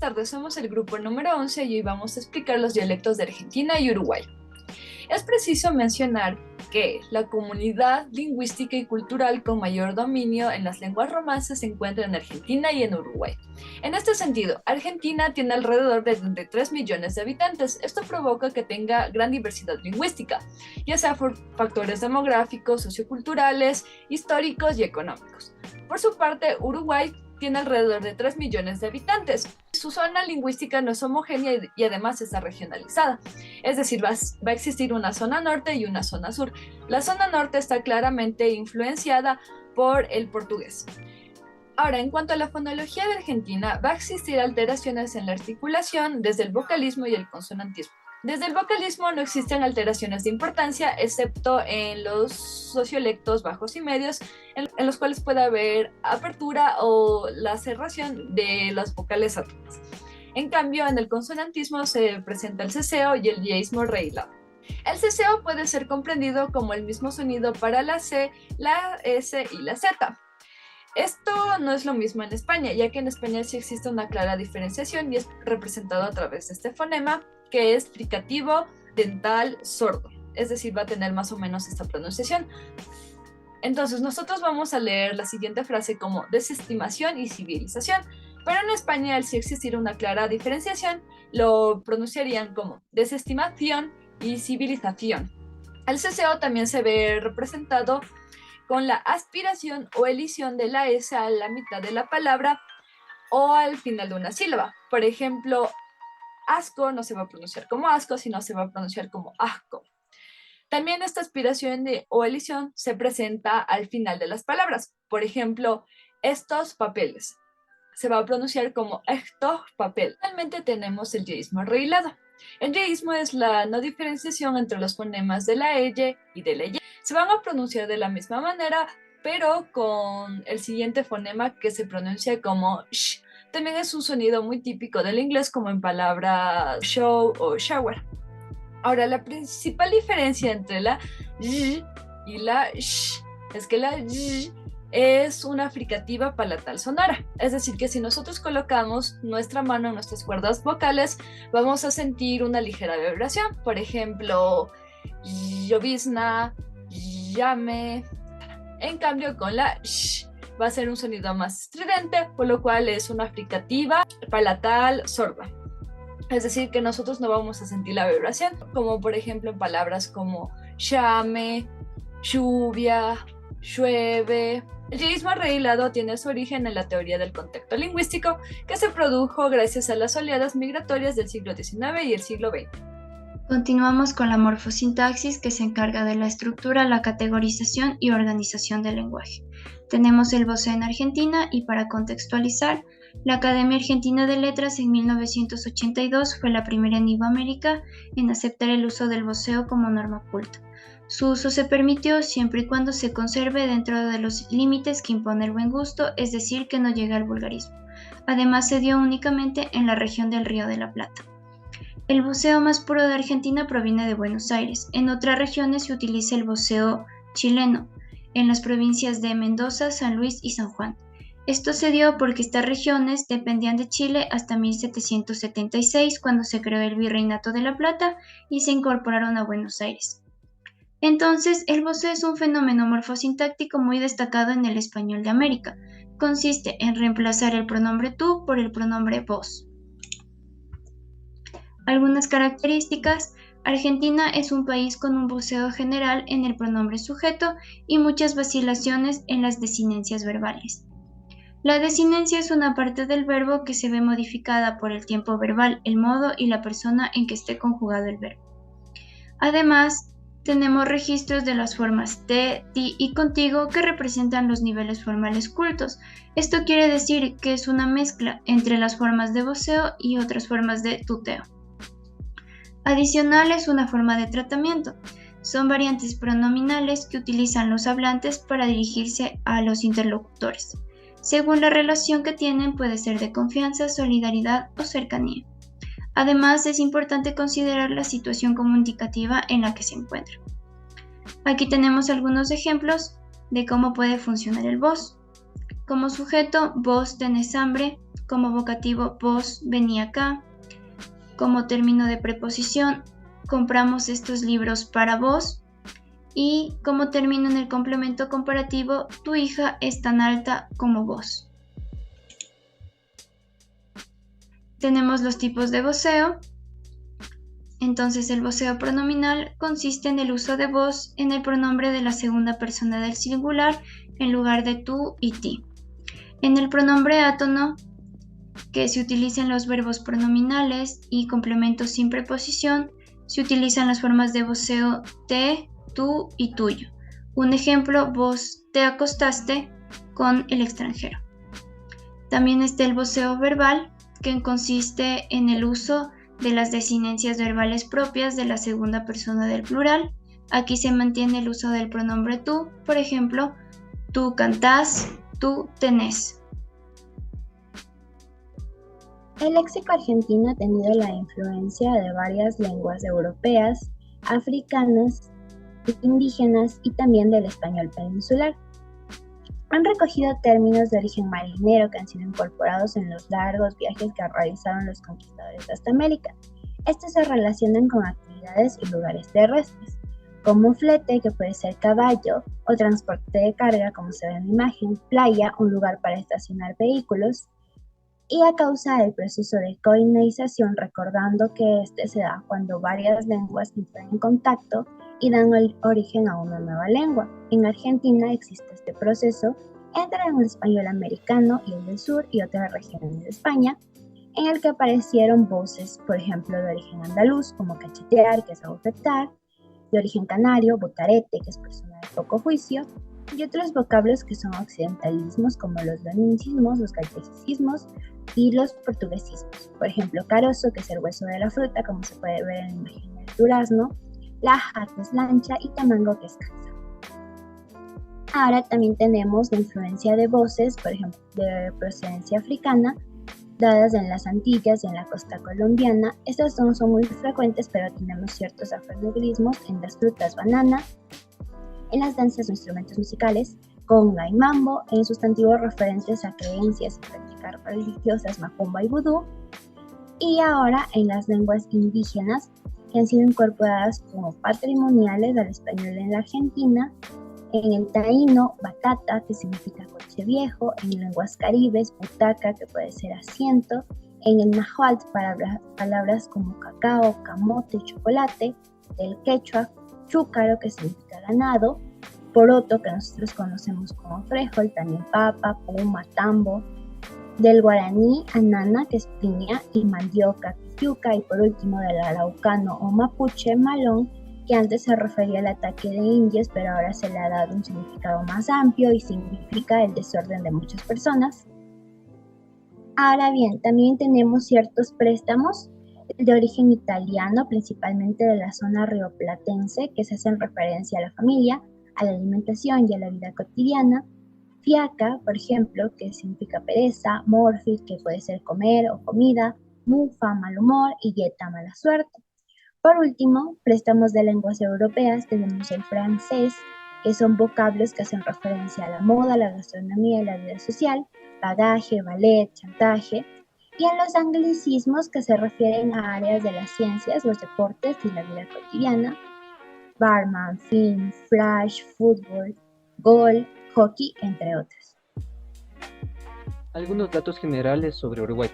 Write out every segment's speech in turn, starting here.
tardes, somos el grupo número 11 y hoy vamos a explicar los dialectos de Argentina y Uruguay. Es preciso mencionar que la comunidad lingüística y cultural con mayor dominio en las lenguas romances se encuentra en Argentina y en Uruguay. En este sentido, Argentina tiene alrededor de 33 millones de habitantes. Esto provoca que tenga gran diversidad lingüística, ya sea por factores demográficos, socioculturales, históricos y económicos. Por su parte, Uruguay tiene alrededor de 3 millones de habitantes. Su zona lingüística no es homogénea y además está regionalizada. Es decir, va a existir una zona norte y una zona sur. La zona norte está claramente influenciada por el portugués. Ahora, en cuanto a la fonología de Argentina, va a existir alteraciones en la articulación desde el vocalismo y el consonantismo. Desde el vocalismo no existen alteraciones de importancia, excepto en los sociolectos bajos y medios, en los cuales puede haber apertura o la cerración de las vocales agudas. En cambio, en el consonantismo se presenta el ceseo y el yeísmo rehilado. El ceseo puede ser comprendido como el mismo sonido para la C, la S y la Z. Esto no es lo mismo en España, ya que en España sí existe una clara diferenciación y es representado a través de este fonema, que es fricativo dental sordo, es decir, va a tener más o menos esta pronunciación. Entonces nosotros vamos a leer la siguiente frase como desestimación y civilización, pero en España, al sí existir una clara diferenciación, lo pronunciarían como desestimación y civilización. El ceseo también se ve representado con la aspiración o elisión de la S a la mitad de la palabra o al final de una sílaba. Por ejemplo, asco no se va a pronunciar como asco, sino se va a pronunciar como asco. También esta aspiración o elisión se presenta al final de las palabras. Por ejemplo, estos papeles. Se va a pronunciar como estos papeles. Finalmente tenemos el yeísmo arreglado. El yeísmo es la no diferenciación entre los fonemas de la eye y de la y. Se van a pronunciar de la misma manera, pero con el siguiente fonema que se pronuncia como sh. También es un sonido muy típico del inglés, como en palabras show o shower. Ahora, la principal diferencia entre la y y la sh es que la y es una fricativa palatal sonora. Es decir, que si nosotros colocamos nuestra mano en nuestras cuerdas vocales, vamos a sentir una ligera vibración. Por ejemplo, llovizna, llame. En cambio, con la sh va a ser un sonido más estridente, por lo cual es una fricativa palatal sorda. Es decir, que nosotros no vamos a sentir la vibración, como por ejemplo en palabras como llame, lluvia, llueve. El yeísmo arreglado tiene su origen en la teoría del contexto lingüístico, que se produjo gracias a las oleadas migratorias del siglo XIX y el siglo XX. Continuamos con la morfosintaxis, que se encarga de la estructura, la categorización y organización del lenguaje. Tenemos el voceo en Argentina y, para contextualizar, la Academia Argentina de Letras en 1982 fue la primera en Iberoamérica en aceptar el uso del voceo como norma culta. Su uso se permitió siempre y cuando se conserve dentro de los límites que impone el buen gusto, es decir, que no llegue al vulgarismo. Además, se dio únicamente en la región del Río de la Plata. El voceo más puro de Argentina proviene de Buenos Aires. En otras regiones se utiliza el voceo chileno, en las provincias de Mendoza, San Luis y San Juan. Esto se dio porque estas regiones dependían de Chile hasta 1776, cuando se creó el Virreinato de la Plata y se incorporaron a Buenos Aires. Entonces, el voceo es un fenómeno morfosintáctico muy destacado en el español de América. Consiste en reemplazar el pronombre tú por el pronombre vos. Algunas características: Argentina es un país con un voceo general en el pronombre sujeto y muchas vacilaciones en las desinencias verbales. La desinencia es una parte del verbo que se ve modificada por el tiempo verbal, el modo y la persona en que esté conjugado el verbo. Además, tenemos registros de las formas te, ti y contigo, que representan los niveles formales cultos. Esto quiere decir que es una mezcla entre las formas de voceo y otras formas de tuteo. Adicional es una forma de tratamiento. Son variantes pronominales que utilizan los hablantes para dirigirse a los interlocutores. Según la relación que tienen, puede ser de confianza, solidaridad o cercanía. Además, es importante considerar la situación comunicativa en la que se encuentra. Aquí tenemos algunos ejemplos de cómo puede funcionar el vos. Como sujeto, vos tenés hambre. Como vocativo, vos vení acá. Como término de preposición, compramos estos libros para vos. Y como término en el complemento comparativo, tu hija es tan alta como vos. Tenemos los tipos de voceo. Entonces el voceo pronominal consiste en el uso de vos en el pronombre de la segunda persona del singular en lugar de tú y ti. En el pronombre átono, que se utilizan los verbos pronominales y complementos sin preposición, se utilizan las formas de voceo te, tú y tuyo. Un ejemplo, vos te acostaste con el extranjero. También está el voceo verbal, que consiste en el uso de las desinencias verbales propias de la segunda persona del plural. Aquí se mantiene el uso del pronombre tú, por ejemplo, tú cantás, tú tenés. El léxico argentino ha tenido la influencia de varias lenguas europeas, africanas, indígenas y también del español peninsular. Han recogido términos de origen marinero que han sido incorporados en los largos viajes que realizaron los conquistadores hasta América. Estos se relacionan con actividades y lugares terrestres, como flete, que puede ser caballo, o transporte de carga, como se ve en la imagen, playa, un lugar para estacionar vehículos, y a causa del proceso de colonización, recordando que este se da cuando varias lenguas entran en contacto y dan origen a una nueva lengua. En Argentina existe este proceso entre el español americano y el del sur y otras regiones de España, en el que aparecieron voces, por ejemplo, de origen andaluz, como cachetear, que es abofetar, de origen canario, botarete, que es persona de poco juicio, y otros vocablos que son occidentalismos, como los lonicismos, los gallecismos y los portuguesismos. Por ejemplo, carozo, que es el hueso de la fruta, como se puede ver en la imagen del durazno, laja, que es lancha, y tamango, que es casa. Ahora también tenemos la influencia de voces, por ejemplo, de procedencia africana, dadas en las Antillas y en la costa colombiana. Estas no son muy frecuentes, pero tenemos ciertos afronegrismos en las frutas banana, en las danzas o instrumentos musicales, conga y mambo, en sustantivos referentes a creencias y prácticas religiosas, macumba y vudú, y ahora en las lenguas indígenas que han sido incorporadas como patrimoniales al español en la Argentina, en el taíno, batata, que significa coche viejo, en lenguas caribes, butaca, que puede ser asiento, en el náhuatl, palabras como cacao, camote y chocolate, del quechua, chúcaro, que significa ganado, poroto, que nosotros conocemos como frijol, también papa, puma, tambo, del guaraní, anana, que es piña, y mandioca, que es yuca, y por último del araucano o mapuche, malón, que antes se refería al ataque de indios, pero ahora se le ha dado un significado más amplio y significa el desorden de muchas personas. Ahora bien, también tenemos ciertos préstamos de origen italiano, principalmente de la zona rioplatense, que se hacen referencia a la familia, a la alimentación y a la vida cotidiana. Fiaca, por ejemplo, que significa pereza, morfi, que puede ser comer o comida, mufa, mal humor, y yeta, mala suerte. Por último, préstamos de lenguas europeas tenemos el francés, que son vocablos que hacen referencia a la moda, la gastronomía y la vida social, bagaje, ballet, chantaje, y en los anglicismos que se refieren a áreas de las ciencias, los deportes y la vida cotidiana, barman, film, flash, fútbol, gol, hockey, entre otros. Algunos datos generales sobre Uruguay.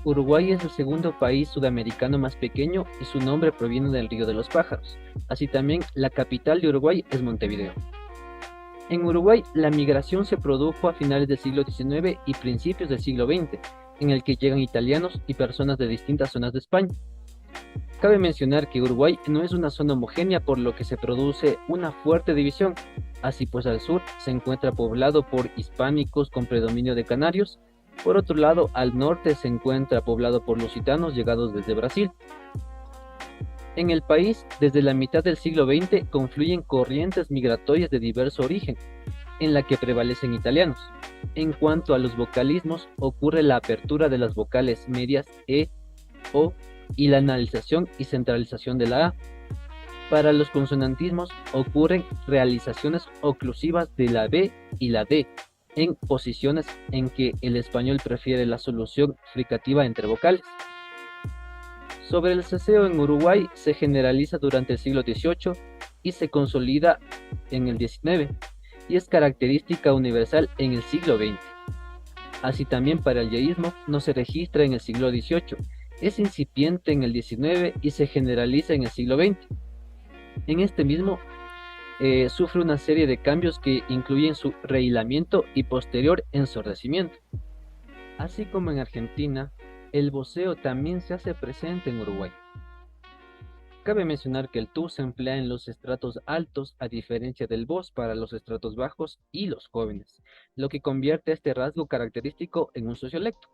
Uruguay es el segundo país sudamericano más pequeño y su nombre proviene del Río de los Pájaros. Así también, la capital de Uruguay es Montevideo. En Uruguay, la migración se produjo a finales del siglo XIX y principios del siglo XX, en el que llegan italianos y personas de distintas zonas de España. Cabe mencionar que Uruguay no es una zona homogénea, por lo que se produce una fuerte división. Así pues, al sur se encuentra poblado por hispánicos con predominio de canarios. Por otro lado, al norte se encuentra poblado por lusitanos llegados desde Brasil. En el país, desde la mitad del siglo XX, confluyen corrientes migratorias de diverso origen, en la que prevalecen italianos. En cuanto a los vocalismos, ocurre la apertura de las vocales medias E, O, y la analización y centralización de la A. Para los consonantismos ocurren realizaciones oclusivas de la B y la D, en posiciones en que el español prefiere la solución fricativa entre vocales. Sobre el ceseo en Uruguay se generaliza durante el siglo XVIII y se consolida en el XIX, y es característica universal en el siglo XX. Así también para el yeísmo no se registra en el siglo XVIII, es incipiente en el XIX y se generaliza en el siglo XX. En este mismo sufre una serie de cambios que incluyen su rehilamiento y posterior ensordecimiento. Así como en Argentina, el voceo también se hace presente en Uruguay. Cabe mencionar que el tú se emplea en los estratos altos a diferencia del vos para los estratos bajos y los jóvenes, lo que convierte este rasgo característico en un sociolecto.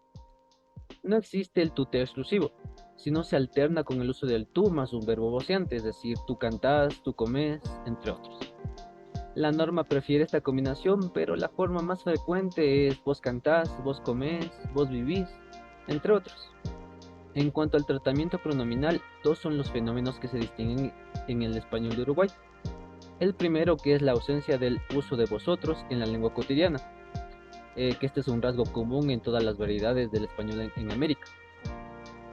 No existe el tuteo exclusivo, sino se alterna con el uso del tú más un verbo voceante, es decir, tú cantás, tú comes, entre otros. La norma prefiere esta combinación, pero la forma más frecuente es vos cantás, vos comés, vos vivís, entre otros. En cuanto al tratamiento pronominal, dos son los fenómenos que se distinguen en el español de Uruguay. El primero, que es la ausencia del uso de vosotros en la lengua cotidiana, que este es un rasgo común en todas las variedades del español en América.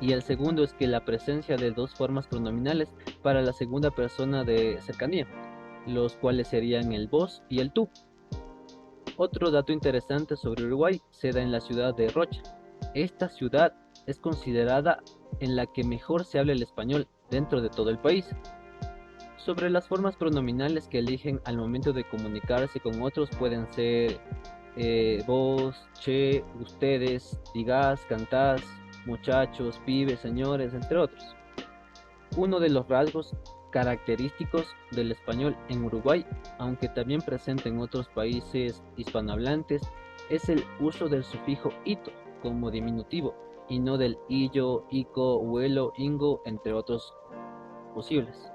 Y el segundo es que la presencia de dos formas pronominales para la segunda persona de cercanía, los cuales serían el vos y el tú. Otro dato interesante sobre Uruguay se da en la ciudad de Rocha. Esta ciudad es considerada en la que mejor se habla el español dentro de todo el país. Sobre las formas pronominales que eligen al momento de comunicarse con otros pueden ser vos, che, ustedes, digás, cantás, muchachos, pibes, señores, entre otros. Uno de los rasgos característicos del español en Uruguay, aunque también presente en otros países hispanohablantes, es el uso del sufijo ito como diminutivo y no del illo, ico, huelo, ingo, entre otros posibles.